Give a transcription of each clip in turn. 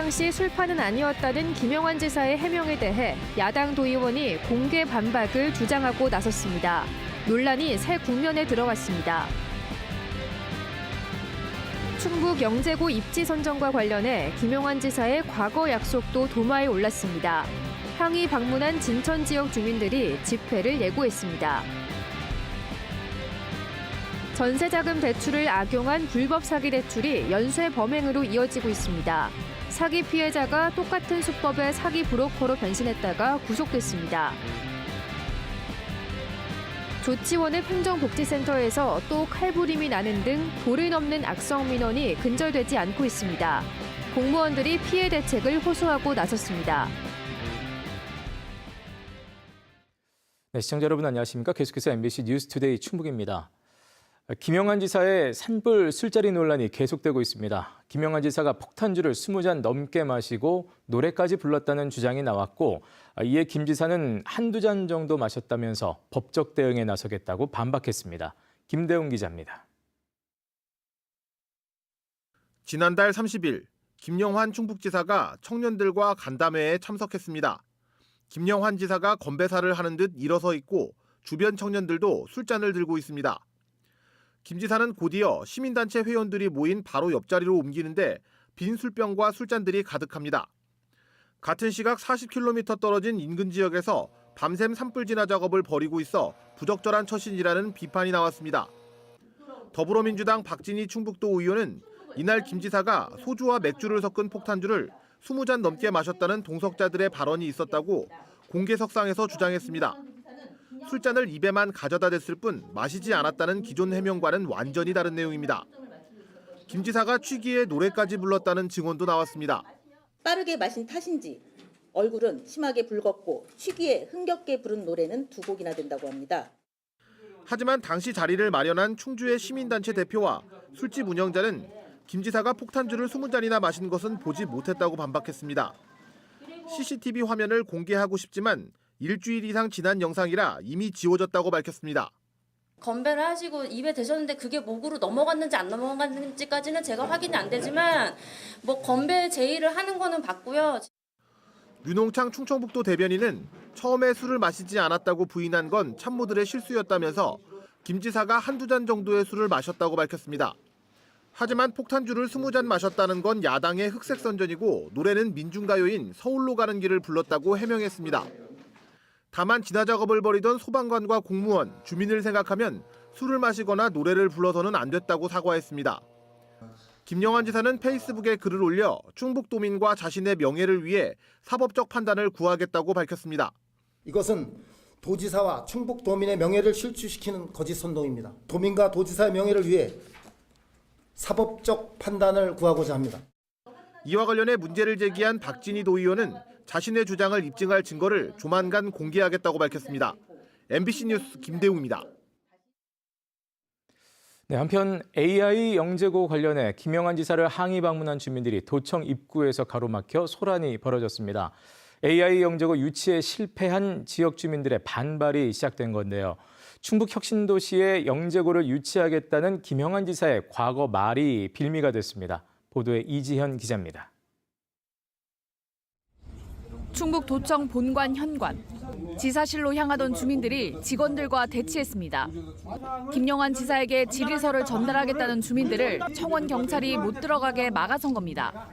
당시 술판은 아니었다는 김영환 지사의 해명에 대해 야당 도의원이 공개 반박을 주장하고 나섰습니다. 논란이 새 국면에 들어갔습니다. 충북 영재고 입지 선정과 관련해 김영환 지사의 과거 약속도 도마에 올랐습니다. 항의 방문한 진천 지역 주민들이 집회를 예고했습니다. 전세자금 대출을 악용한 불법 사기 대출이 연쇄 범행으로 이어지고 있습니다. 사기 피해자가 똑같은 수법의 사기 브로커로 변신했다가 구속됐습니다. 조치원읍 행정복지센터에서 또 칼부림이 나는 등 도를 넘는 악성 민원이 근절되지 않고 있습니다. 공무원들이 피해 대책을 호소하고 나섰습니다. 네, 시청자 여러분 안녕하십니까? 계속해서 MBC 뉴스투데이 충북입니다. 김영환 지사의 산불 술자리 논란이 계속되고 있습니다. 김영환 지사가 폭탄주를 20잔 넘게 마시고 노래까지 불렀다는 주장이 나왔고, 이에 김 지사는 한두 잔 정도 마셨다면서 법적 대응에 나서겠다고 반박했습니다. 김대웅 기자입니다. 지난달 30일 김영환 충북지사가 청년들과 간담회에 참석했습니다. 김영환 지사가 건배사를 하는 듯 일어서 있고 주변 청년들도 술잔을 들고 있습니다. 김 지사는 곧이어 시민단체 회원들이 모인 바로 옆자리로 옮기는데 빈 술병과 술잔들이 가득합니다. 같은 시각 40km 떨어진 인근 지역에서 밤샘 산불 진화 작업을 벌이고 있어 부적절한 처신이라는 비판이 나왔습니다. 더불어민주당 박진희 충북도 의원은 이날 김 지사가 소주와 맥주를 섞은 폭탄주를 20잔 넘게 마셨다는 동석자들의 발언이 있었다고 공개석상에서 주장했습니다. 술잔을 입에만 가져다 댔을 뿐 마시지 않았다는 기존 해명과는 완전히 다른 내용입니다. 김 지사가 취기에 노래까지 불렀다는 증언도 나왔습니다. 빠르게 마신 탓인지 얼굴은 심하게 붉었고 취기에 흥겹게 부른 노래는 2곡이나 된다고 합니다. 하지만 당시 자리를 마련한 충주의 시민단체 대표와 술집 운영자는 김 지사가 폭탄주를 20잔이나 마신 것은 보지 못했다고 반박했습니다. CCTV 화면을 공개하고 싶지만 일주일 이상 지난 영상이라 이미 지워졌다고 밝혔습니다. 건배를 하시고 입에 대셨는데 그게 목으로 넘어갔는지 안 넘어갔는지까지는 제가 확인이 안 되지만 건배 제의를 하는 거는 봤고요. 윤홍창 충청북도 대변인은 처음에 술을 마시지 않았다고 부인한 건 참모들의 실수였다면서 김 지사가 한두 잔 정도의 술을 마셨다고 밝혔습니다. 하지만 폭탄주를 20잔 마셨다는 건 야당의 흑색 선전이고 노래는 민중가요인 서울로 가는 길을 불렀다고 해명했습니다. 다만 진화 작업을 벌이던 소방관과 공무원, 주민을 생각하면 술을 마시거나 노래를 불러서는 안 됐다고 사과했습니다. 김영환 지사는 페이스북에 글을 올려 충북도민과 자신의 명예를 위해 사법적 판단을 구하겠다고 밝혔습니다. 이것은 도지사와 충북도민의 명예를 실추시키는 거짓 선동입니다. 도민과 도지사의 명예를 위해 사법적 판단을 구하고자 합니다. 이와 관련해 문제를 제기한 박진희 도의원은 자신의 주장을 입증할 증거를 조만간 공개하겠다고 밝혔습니다. MBC 뉴스 김대웅입니다. 네, 한편 AI 영재고 관련해 김영환 지사를 항의 방문한 주민들이 도청 입구에서 가로막혀 소란이 벌어졌습니다. AI 영재고 유치에 실패한 지역 주민들의 반발이 시작된 건데요. 충북 혁신도시에 영재고를 유치하겠다는 김영환 지사의 과거 말이 빌미가 됐습니다. 보도에 이지현 기자입니다. 충북도청 본관 현관. 지사실로 향하던 주민들이 직원들과 대치했습니다. 김영환 지사에게 질의서를 전달하겠다는 주민들을 청원 경찰이 못 들어가게 막아선 겁니다.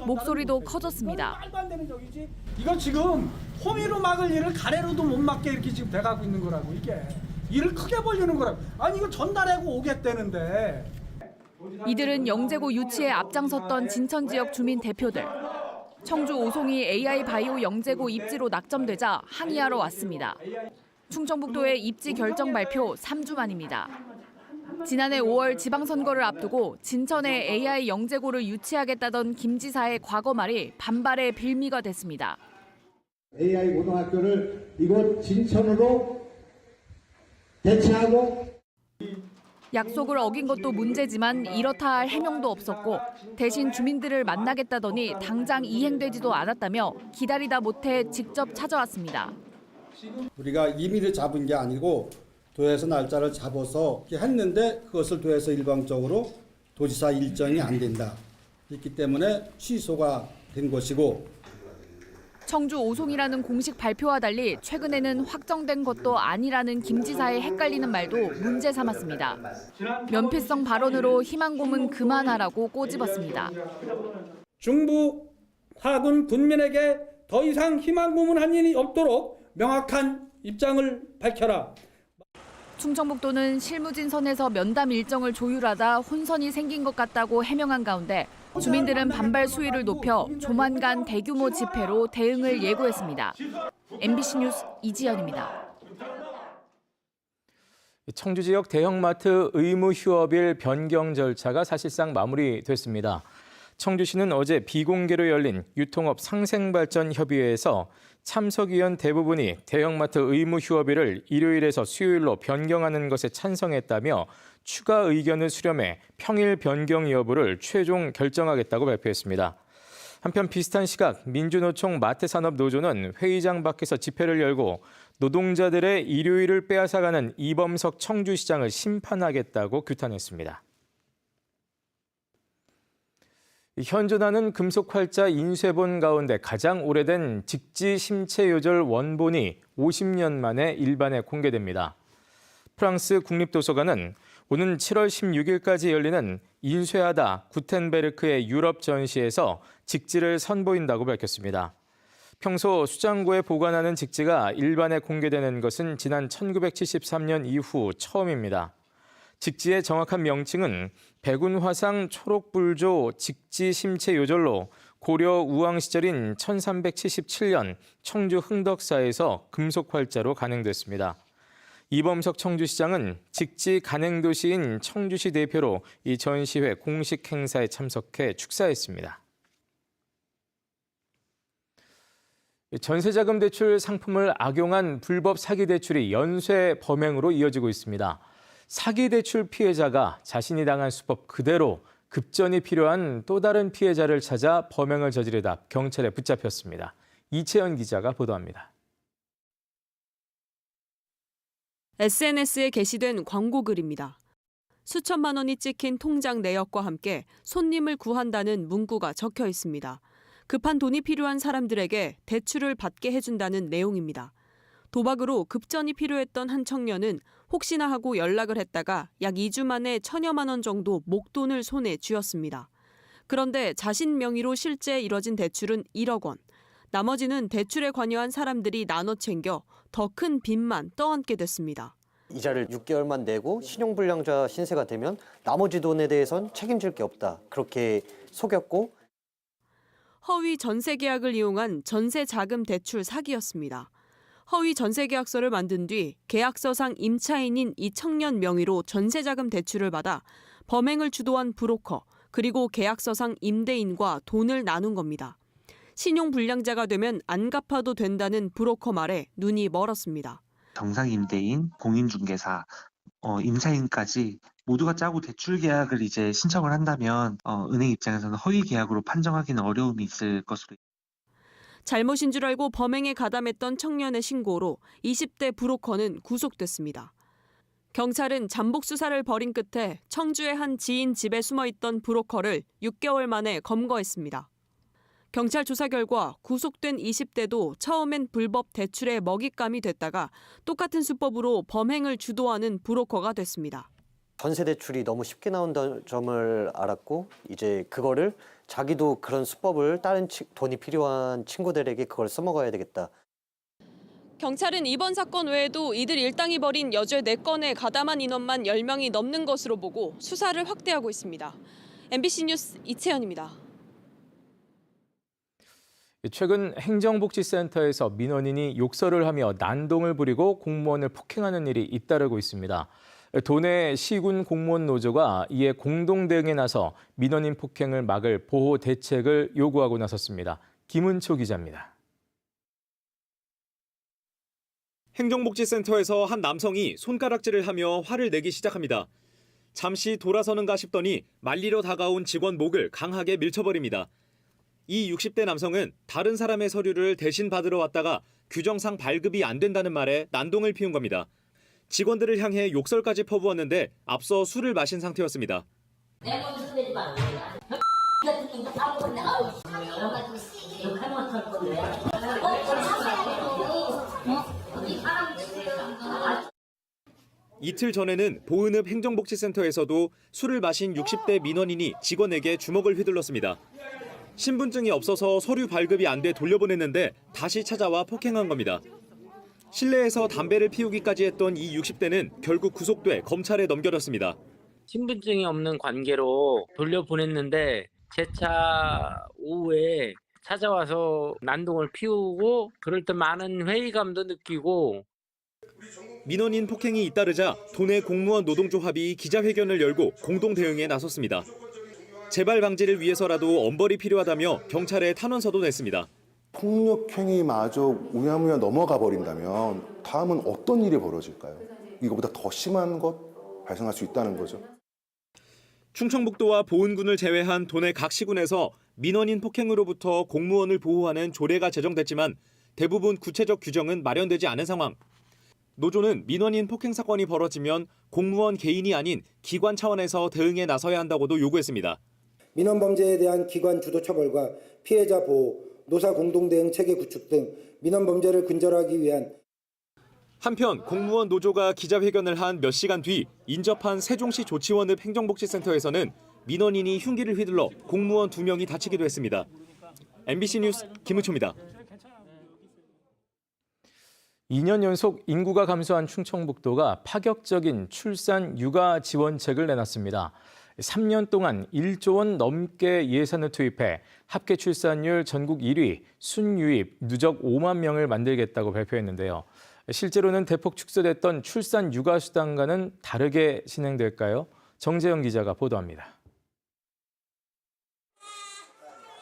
목소리도 커졌습니다. 이건 지금 호미로 막을 일을 가래로도 못 막게 이렇게 지금 돼가고 있는 거라고 이게. 일을 크게 벌리는 거라고. 아니 이거 전달하고 오겠다는데. 이들은 영재고 유치에 앞장섰던 진천 지역 주민 대표들. 청주 오송이 AI 바이오 영재고 입지로 낙점되자 항의하러 왔습니다. 충청북도의 입지 결정 발표 3주 만입니다. 지난해 5월 지방선거를 앞두고 진천에 AI 영재고를 유치하겠다던 김 지사의 과거 말이 반발의 빌미가 됐습니다. AI 고등학교를 이곳 진천으로 대체하고 약속을 어긴 것도 문제지만 이렇다 할 해명도 없었고 대신 주민들을 만나겠다더니 당장 이행되지도 않았다며 기다리다 못해 직접 찾아왔습니다. 우리가 임의를 잡은 게 아니고 도에서 날짜를 잡아서 했는데 그것을 도에서 일방적으로 도지사 일정이 안 된다. 그렇기 때문에 취소가 된 것이고 청주 오송이라는 공식 발표와 달리 최근에는 확정된 것도 아니라는 김 지사의 헷갈리는 말도 문제 삼았습니다. 면피성 발언으로 희망 고문 그만하라고 꼬집었습니다. 중부 하군 군민에게 더 이상 희망 고문한 일이 없도록 명확한 입장을 밝혀라. 충청북도는 실무진선에서 면담 일정을 조율하다 혼선이 생긴 것 같다고 해명한 가운데 주민들은 반발 수위를 높여 조만간 대규모 집회로 대응을 예고했습니다. MBC 뉴스 이지연입니다. 청주 지역 대형마트 의무 휴업일 변경 절차가 사실상 마무리됐습니다. 청주시는 어제 비공개로 열린 유통업 상생발전협의회에서 참석위원 대부분이 대형마트 의무 휴업일을 일요일에서 수요일로 변경하는 것에 찬성했다며 추가 의견을 수렴해 평일 변경 여부를 최종 결정하겠다고 발표했습니다. 한편 비슷한 시각 민주노총 마태산업노조는 회의장 밖에서 집회를 열고 노동자들의 일요일을 빼앗아가는 이범석 청주시장을 심판하겠다고 규탄했습니다. 현존하는 금속 활자 인쇄본 가운데 가장 오래된 직지 심체 요절 원본이 50년 만에 일반에 공개됩니다. 프랑스 국립도서관은 오는 7월 16일까지 열리는 인쇄하다 구텐베르크의 유럽 전시에서 직지를 선보인다고 밝혔습니다. 평소 수장고에 보관하는 직지가 일반에 공개되는 것은 지난 1973년 이후 처음입니다. 직지의 정확한 명칭은 백운화상 초록불조 직지 심체 요절로 고려 우왕 시절인 1377년 청주 흥덕사에서 금속 활자로 간행됐습니다. 이범석 청주시장은 직지 간행도시인 청주시 대표로 이 전시회 공식 행사에 참석해 축사했습니다. 전세자금 대출 상품을 악용한 불법 사기 대출이 연쇄 범행으로 이어지고 있습니다. 사기 대출 피해자가 자신이 당한 수법 그대로 급전이 필요한 또 다른 피해자를 찾아 범행을 저지르다 경찰에 붙잡혔습니다. 이채연 기자가 보도합니다. SNS에 게시된 광고 글입니다. 수천만 원이 찍힌 통장 내역과 함께 손님을 구한다는 문구가 적혀 있습니다. 급한 돈이 필요한 사람들에게 대출을 받게 해준다는 내용입니다. 도박으로 급전이 필요했던 한 청년은 혹시나 하고 연락을 했다가 약 2주 만에 1,000여만 원 정도 목돈을 손에 쥐었습니다. 그런데 자신 명의로 실제 이뤄진 대출은 1억 원. 나머지는 대출에 관여한 사람들이 나눠 챙겨 더 큰 빚만 떠안게 됐습니다. 이자를 6개월만 내고 신용불량자 신세가 되면 나머지 돈에 대해선 책임질 게 없다. 그렇게 속였고 허위 전세 계약을 이용한 전세 자금 대출 사기였습니다. 허위 전세 계약서를 만든 뒤 계약서상 임차인인 이 청년 명의로 전세 자금 대출을 받아 범행을 주도한 브로커 그리고 계약서상 임대인과 돈을 나눈 겁니다. 신용불량자가 되면 안 갚아도 된다는 브로커 말에 눈이 멀었습니다. 정상 임대인, 공인중개사, 임차인까지 모두가 짜고 대출 계약을 이제 신청을 한다면 은행 입장에서는 허위 계약으로 판정하기는 어려움이 있을 것으로. 잘못인 줄 알고 범행에 가담했던 청년의 신고로 20대 브로커는 구속됐습니다. 경찰은 잠복 수사를 벌인 끝에 청주의 한 지인 집에 숨어있던 브로커를 6개월 만에 검거했습니다. 경찰 조사 결과 구속된 20대도 처음엔 불법 대출에 먹잇감이 됐다가 똑같은 수법으로 범행을 주도하는 브로커가 됐습니다. 전세 대출이 너무 쉽게 나온다는 점을 알았고 이제 그거를 자기도 그런 수법을 다른 돈이 필요한 친구들에게 그걸 써먹어야 되겠다. 경찰은 이번 사건 외에도 이들 일당이 벌인 여죄 4건에 가담한 인원만 10명이 넘는 것으로 보고 수사를 확대하고 있습니다. MBC 뉴스 이채연입니다. 최근 행정복지센터에서 민원인이 욕설을 하며 난동을 부리고 공무원을 폭행하는 일이 잇따르고 있습니다. 도내 시군 공무원 노조가 이에 공동 대응에 나서 민원인 폭행을 막을 보호 대책을 요구하고 나섰습니다. 김은초 기자입니다. 행정복지센터에서 한 남성이 손가락질을 하며 화를 내기 시작합니다. 잠시 돌아서는가 싶더니 말리러 다가온 직원 목을 강하게 밀쳐버립니다. 이 60대 남성은 다른 사람의 서류를 대신 받으러 왔다가 규정상 발급이 안 된다는 말에 난동을 피운 겁니다. 직원들을 향해 욕설까지 퍼부었는데 앞서 술을 마신 상태였습니다. 이틀 전에는 보은읍 행정복지센터에서도 술을 마신 60대 민원인이 직원에게 주먹을 휘둘렀습니다. 신분증이 없어서 서류 발급이 안 돼 돌려보냈는데 다시 찾아와 폭행한 겁니다. 실내에서 담배를 피우기까지 했던 이 60대는 결국 구속돼 검찰에 넘겨졌습니다. 신분증이 없는 관계로 돌려보냈는데 제 차 오후에 찾아와서 난동을 피우고 그럴 때 많은 회의감도 느끼고. 민원인 폭행이 잇따르자 도내 공무원 노동조합이 기자회견을 열고 공동 대응에 나섰습니다. 재발 방지를 위해서라도 엄벌이 필요하다며 경찰에 탄원서도 냈습니다. 폭력행위마저 우야무야 넘어가 버린다면 다음은 어떤 일이 벌어질까요? 이거보다 더 심한 것 발생할 수 있다는 거죠. 충청북도와 보은군을 제외한 도내 각 시군에서 민원인 폭행으로부터 공무원을 보호하는 조례가 제정됐지만 대부분 구체적 규정은 마련되지 않은 상황. 노조는 민원인 폭행 사건이 벌어지면 공무원 개인이 아닌 기관 차원에서 대응에 나서야 한다고도 요구했습니다. 민원 범죄에 대한 기관 주도 처벌과 피해자 보호, 노사 공동 대응 체계 구축 등 민원 범죄를 근절하기 위한. 한편 공무원 노조가 기자회견을 한 몇 시간 뒤 인접한 세종시 조치원읍 행정복지센터에서는 민원인이 흉기를 휘둘러 공무원 2명이 다치기도 했습니다. MBC 뉴스 김우초입니다. 2년 연속 인구가 감소한 충청북도가 파격적인 출산 육아 지원책을 내놨습니다. 3년 동안 1조 원 넘게 예산을 투입해 합계 출산율 전국 1위, 순유입, 누적 5만 명을 만들겠다고 발표했는데요. 실제로는 대폭 축소됐던 출산 육아 수당과는 다르게 진행될까요? 정재영 기자가 보도합니다.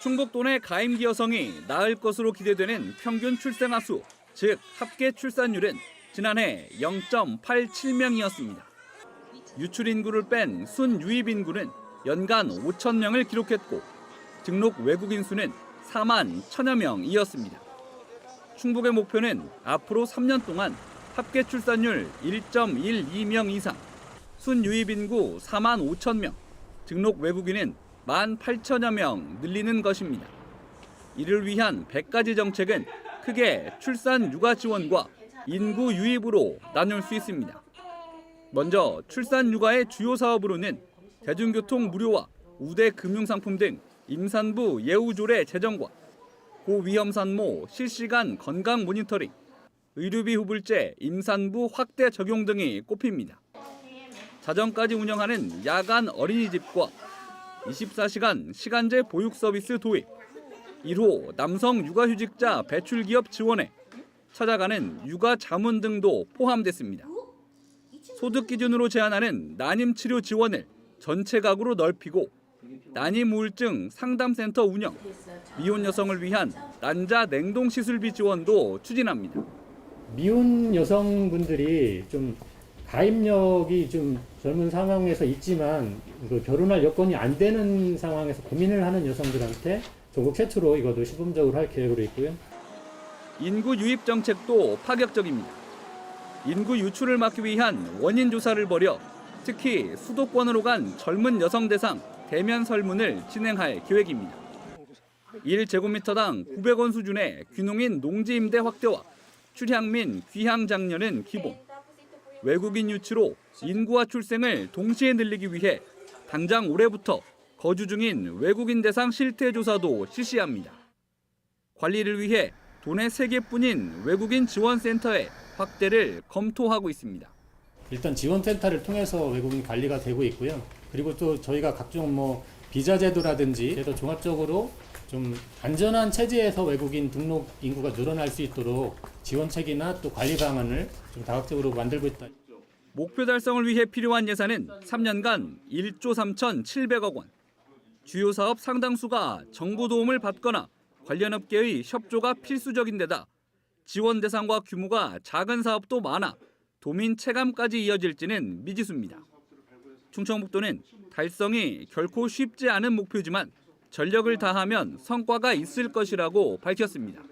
충북도 내 가임기 여성이 낳을 것으로 기대되는 평균 출생아 수, 즉 합계 출산율은 지난해 0.87명이었습니다. 유출 인구를 뺀 순유입 인구는 연간 5천 명을 기록했고 등록 외국인 수는 4만 1천여 명이었습니다. 충북의 목표는 앞으로 3년 동안 합계 출산율 1.12명 이상, 순유입 인구 4만 5천 명, 등록 외국인은 1만 8천여 명 늘리는 것입니다. 이를 위한 100가지 정책은 크게 출산 육아 지원과 인구 유입으로 나눌 수 있습니다. 먼저 출산 육아의 주요 사업으로는 대중교통 무료와 우대 금융상품 등 임산부 예우조례 제정과 고위험 산모 실시간 건강 모니터링, 의료비 후불제 임산부 확대 적용 등이 꼽힙니다. 자정까지 운영하는 야간 어린이집과 24시간 시간제 보육 서비스 도입, 1호 남성 육아휴직자 배출기업 지원에 찾아가는 육아 자문 등도 포함됐습니다. 소득 기준으로 제한하는 난임 치료 지원을 전체 가구로 넓히고 난임 우울증 상담센터 운영, 미혼 여성을 위한 난자 냉동 시술비 지원도 추진합니다. 미혼 여성분들이 좀 가입력이 좀 젊은 상황에서 있지만 결혼할 여건이 안 되는 상황에서 고민을 하는 여성들한테 전국 최초로 이것도 시범적으로 할 계획으로 있고요. 인구 유입 정책도 파격적입니다. 인구 유출을 막기 위한 원인 조사를 벌여 특히 수도권으로 간 젊은 여성 대상 대면 설문을 진행할 계획입니다. 1제곱미터당 900원 수준의 귀농인 농지 임대 확대와 출향 민 귀향 장려는 기본. 외국인 유치로 인구와 출생을 동시에 늘리기 위해 당장 올해부터 거주 중인 외국인 대상 실태 조사도 실시합니다. 관리를 위해 도내 3개뿐인 외국인 지원센터의 확대를 검토하고 있습니다. 일단 지원센터를 통해서 외국인 관리가 되고 있고요. 그리고 또 저희가 각종 비자 제도라든지 제도 종합적으로 좀 안전한 체제에서 외국인 등록 인구가 늘어날 수 있도록 지원책이나 또 관리 방안을 좀 다각적으로 만들고 있다. 목표 달성을 위해 필요한 예산은 3년간 1조 3,700억 원. 주요 사업 상당수가 정부 도움을 받거나 관련 업계의 협조가 필수적인 데다 지원 대상과 규모가 작은 사업도 많아 도민 체감까지 이어질지는 미지수입니다. 충청북도는 달성이 결코 쉽지 않은 목표지만 전력을 다하면 성과가 있을 것이라고 밝혔습니다.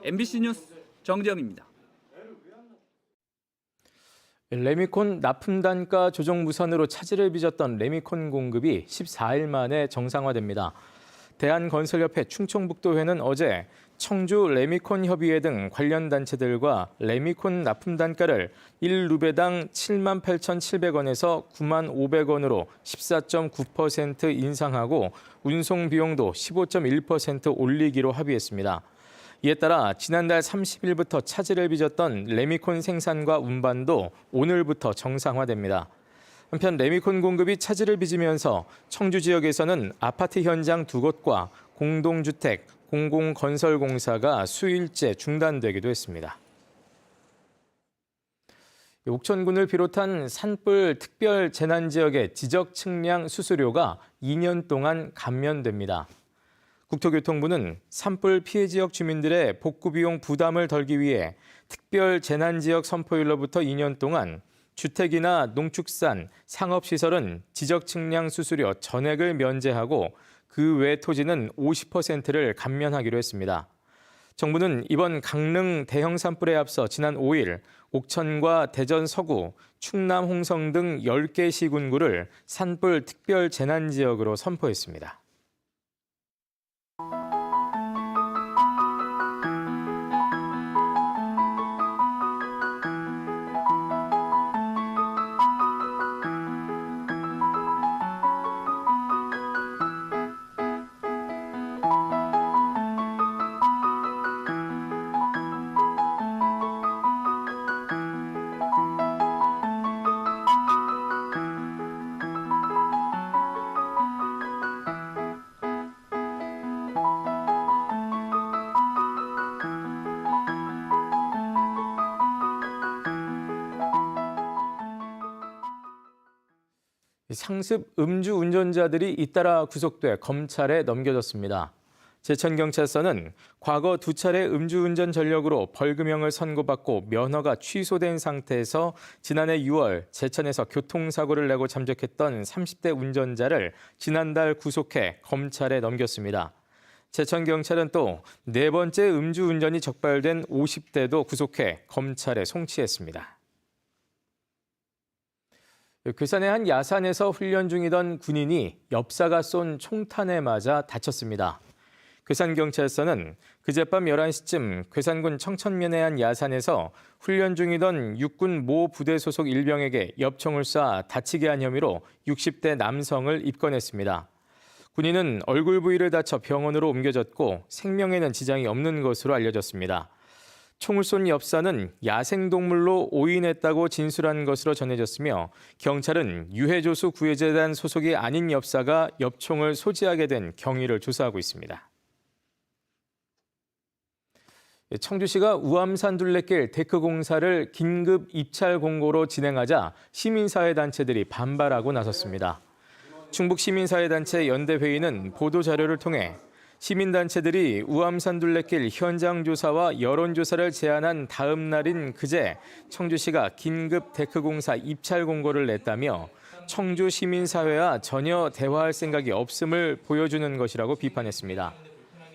MBC 뉴스 정재영입니다. 레미콘 납품 단가 조정 무산으로 차질을 빚었던 레미콘 공급이 14일 만에 정상화됩니다. 대한건설협회 충청북도회는 어제 청주 레미콘 협의회 등 관련 단체들과 레미콘 납품 단가를 1루베당 78,700원에서 95,500원으로 14.9% 인상하고 운송 비용도 15.1% 올리기로 합의했습니다. 이에 따라 지난달 30일부터 차질을 빚었던 레미콘 생산과 운반도 오늘부터 정상화됩니다. 한편 레미콘 공급이 차질을 빚으면서 청주 지역에서는 아파트 현장 2곳과 공동주택, 공공건설공사가 수일째 중단되기도 했습니다. 옥천군을 비롯한 산불 특별 재난 지역의 지적 측량 수수료가 2년 동안 감면됩니다. 국토교통부는 산불 피해 지역 주민들의 복구 비용 부담을 덜기 위해 특별 재난 지역 선포일로부터 2년 동안 주택이나 농축산, 상업시설은 지적 측량 수수료 전액을 면제하고 그 외 토지는 50%를 감면하기로 했습니다. 정부는 이번 강릉 대형 산불에 앞서 지난 5일 옥천과 대전 서구, 충남 홍성 등 10개 시군구를 산불 특별 재난 지역으로 선포했습니다. 상습 음주 운전자들이 잇따라 구속돼 검찰에 넘겨졌습니다. 제천경찰서는 과거 2차례 음주운전 전력으로 벌금형을 선고받고 면허가 취소된 상태에서 지난해 6월 제천에서 교통사고를 내고 잠적했던 30대 운전자를 지난달 구속해 검찰에 넘겼습니다. 제천경찰은 또 4번째 음주운전이 적발된 50대도 구속해 검찰에 송치했습니다. 괴산의 한 야산에서 훈련 중이던 군인이 엽사가 쏜 총탄에 맞아 다쳤습니다. 괴산경찰서는 그젯밤 11시쯤 괴산군 청천면의 한 야산에서 훈련 중이던 육군 모 부대 소속 일병에게 엽총을 쏴 다치게 한 혐의로 60대 남성을 입건했습니다. 군인은 얼굴 부위를 다쳐 병원으로 옮겨졌고 생명에는 지장이 없는 것으로 알려졌습니다. 총을 쏜 엽사는 야생동물로 오인했다고 진술한 것으로 전해졌으며 경찰은 유해조수 구해재단 소속이 아닌 엽사가 엽총을 소지하게 된 경위를 조사하고 있습니다. 청주시가 우암산 둘레길 데크 공사를 긴급 입찰 공고로 진행하자 시민사회단체들이 반발하고 나섰습니다. 충북시민사회단체 연대회의는 보도자료를 통해 시민단체들이 우암산 둘레길 현장 조사와 여론조사를 제안한 다음 날인 그제 청주시가 긴급 데크 공사 입찰 공고를 냈다며 청주 시민사회와 전혀 대화할 생각이 없음을 보여주는 것이라고 비판했습니다.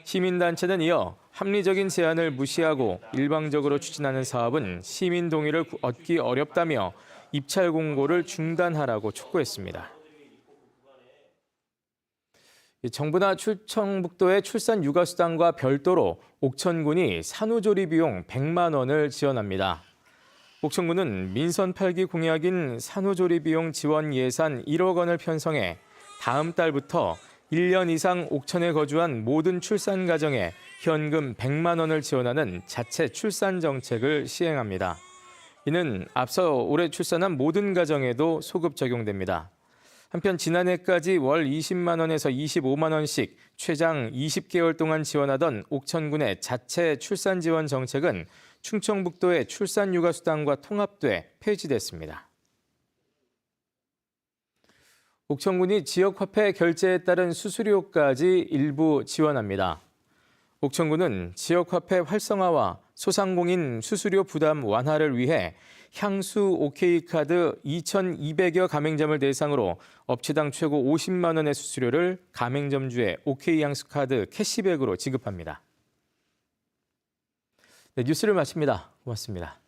시민단체는 이어 합리적인 제안을 무시하고 일방적으로 추진하는 사업은 시민 동의를 얻기 어렵다며 입찰 공고를 중단하라고 촉구했습니다. 정부나 충청북도의 출산 육아수당과 별도로 옥천군이 산후조리 비용 100만 원을 지원합니다. 옥천군은 민선 8기 공약인 산후조리 비용 지원 예산 1억 원을 편성해 다음 달부터 1년 이상 옥천에 거주한 모든 출산 가정에 현금 100만 원을 지원하는 자체 출산 정책을 시행합니다. 이는 앞서 올해 출산한 모든 가정에도 소급 적용됩니다. 한편 지난해까지 월 20만 원에서 25만 원씩 최장 20개월 동안 지원하던 옥천군의 자체 출산 지원 정책은 충청북도의 출산 육아수당과 통합돼 폐지됐습니다. 옥천군이 지역화폐 결제에 따른 수수료까지 일부 지원합니다. 옥천군은 지역화폐 활성화와 소상공인 수수료 부담 완화를 위해 향수 OK카드 2,200여 가맹점을 대상으로 업체당 최고 50만 원의 수수료를 가맹점주의 OK향수카드 캐시백으로 지급합니다. 네, 뉴스를 마칩니다. 고맙습니다.